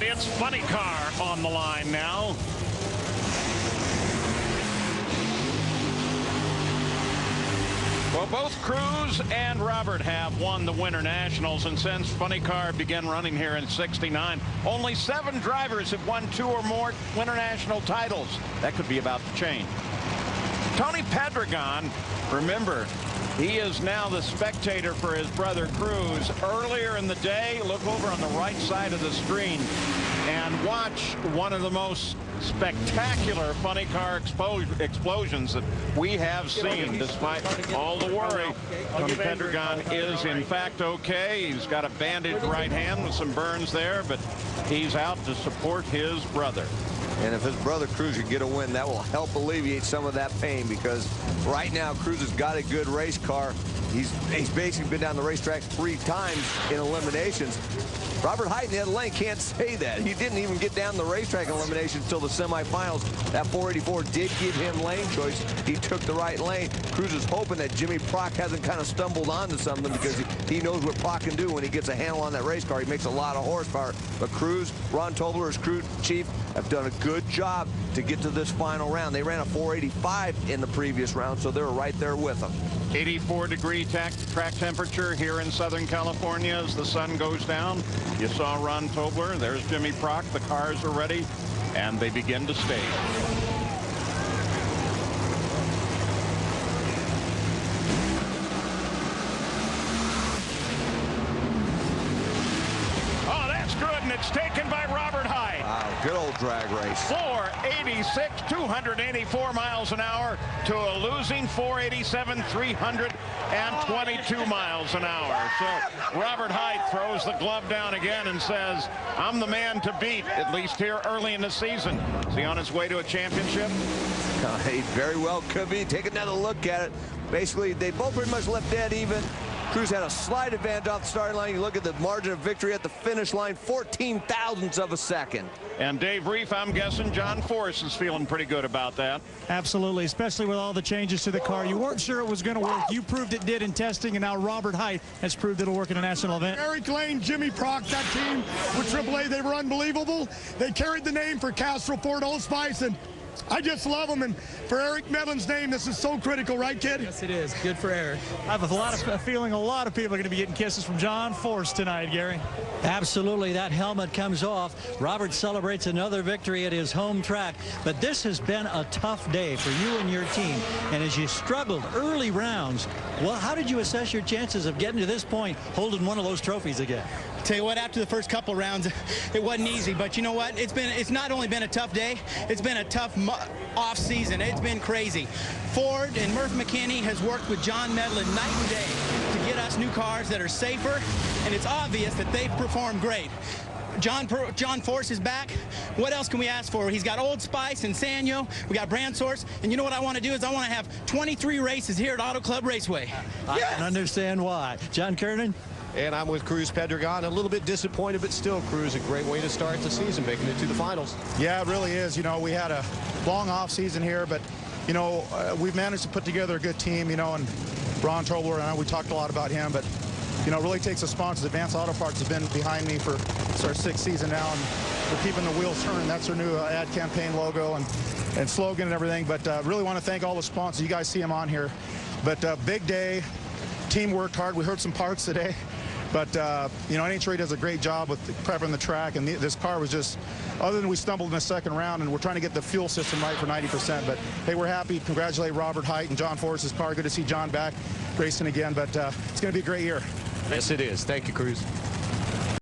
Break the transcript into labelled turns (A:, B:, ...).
A: And it's Funny Car on the line now. Well, both Cruz and Robert have won the Winter Nationals, and since Funny Car began running here in '69, only 7 drivers have won 2 or more Winter National titles. That could be about to change. Tony Pedregon, remember, he is now the spectator for his brother Cruz. Earlier in the day, look over on the right side of the screen and watch one of the most spectacular Funny Car explosions that we have seen. Despite all the worry, Tony Pedregon is in fact okay. He's got a bandaged right hand with some burns there, but he's out to support his brother.
B: And if his brother Cruz can get a win, that will help alleviate some of that pain, because right now Cruz has got a good race car. He's basically been down the racetrack 3 times in eliminations. Robert Hight in the other lane can't say that. He didn't even get down the racetrack in eliminations until the semifinals. That 484 did give him lane choice. He took the right lane. Cruz is hoping that Jimmy Prock hasn't kind of stumbled onto something, because he knows what Prock can do when he gets a handle on that race car. He makes a lot of horsepower. But Cruz, Ron Tobler, his crew chief, have done a good job to get to this final round. They ran a 485 in the previous round, so they're right there with them.
A: 84-degree track temperature here in Southern California as the sun goes down. You saw Ron Tobler. There's Jimmy Prock. The cars are ready, and they begin to stage. Oh, that's good, and it's taken by Robert Hight.
B: Wow, good old drag race.
A: 486, 284 miles an hour to a losing 487, 322 miles an hour. So Robert Hight throws the glove down again and says, I'm the man to beat, at least here early in the season. Is he on his way to a championship?
B: He very well could be. Take another look at it. Basically, they both pretty much left dead even. Cruz had a slight advantage off the starting line. You look at the margin of victory at the finish line, 14 thousandths of a second.
A: And Dave Reef, I'm guessing John Force is feeling pretty good about that.
C: Absolutely, especially with all the changes to the car. You weren't sure it was going to work. You proved it did in testing, and now Robert Hight has proved it'll work in a national event.
D: Eric Lane, Jimmy Prock, that team with AAA, they were unbelievable. They carried the name for Castro, Ford, Old Spice, and I just love them. And for Eric Medlin's name, this is so critical, right, kid?
E: Yes, it is. Good for Eric.
C: I have a feeling a lot of people are going to be getting kisses from John Force tonight, Gary.
F: Absolutely. That helmet comes off. Robert celebrates another victory at his home track. But this has been a tough day for you and your team. And as you struggled early rounds, well, how did you assess your chances of getting to this point, holding one of those trophies again?
E: Tell you what, after the first couple rounds, it wasn't easy. But you know what? It's not only been a tough day, it's been a tough off season. It's been crazy. Ford and Murph McKinney has worked with John Medlin night and day to get us new cars that are safer, and it's obvious that they've performed great. John Force is back. What else can we ask for? He's got Old Spice and Sanyo. We got Brand Source. And you know what I want to do is I want to have 23 races here at Auto Club Raceway.
F: I can understand why. John Kernan?
G: And I'm with Cruz Pedregon. A little bit disappointed, but still, Cruz, a great way to start the season, making it to the finals.
D: Yeah, it really is. You know, we had a long off season here, but, you know, we've managed to put together a good team, you know, and Ron Tobler and I, we talked a lot about him, but, you know, it really takes the sponsors. Advanced Auto Parts have been behind me for it's our 6th season now, and we're keeping the wheels turning. That's our new ad campaign logo and slogan and everything. But really want to thank all the sponsors. You guys see them on here. But big day. Team worked hard. We heard some parts today. But, you know, NHRA does a great job with prepping the track, and this car was just, other than we stumbled in the second round, and we're trying to get the fuel system right for 90%. But, hey, we're happy. Congratulate Robert Hight and John Force's car. Good to see John back racing again, but it's going to be a great year.
G: Yes, it is. Thank you, Cruz.